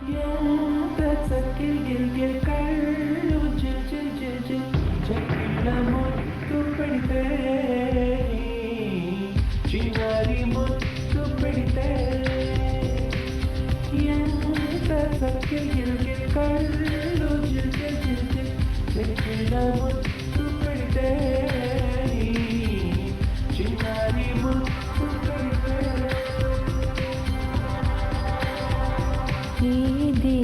ఎంత చక్కిల్ గిల్గిల్ కళ్ళు జిల్ జిల్ జిల్ జిల్ చక్కిళ్ళ ముద్దు పెడితే చిన్నారి ముద్దు పెడితే ఎంత చక్కిల్ గిల్గిల్ కళ్ళు జిల్ జిల్ జిల్ జిల్ చక్కిళ్ళ ముద్దు పెడితే చిన్నారి ముద్దు పెడితే ఇది